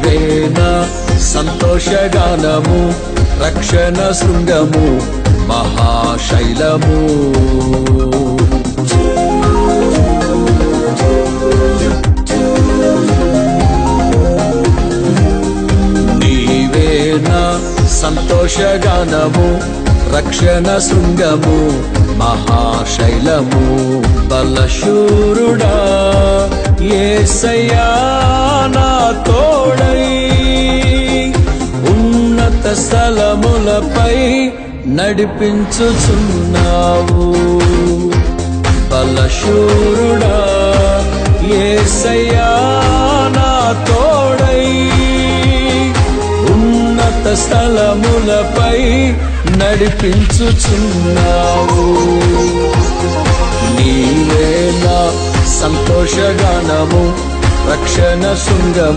నీవేనా సంతోషగానము, రక్షణ శృంగము, మహాశైలము. నీవేనా సంతోషగానము, రక్షణ శృంగము, మహాశైలము. బలశూరుడా యేసయ్యా నా తోడై, ఉన్నత స్థలములపై నడిపించుచున్నావు. బలశూరుడా యేసయ్యా నా తోడై, ఉన్నత స్థలములపై నడిపించుచున్నావు. నీవేనా సంతోషగానము, రక్షణ శృంగము,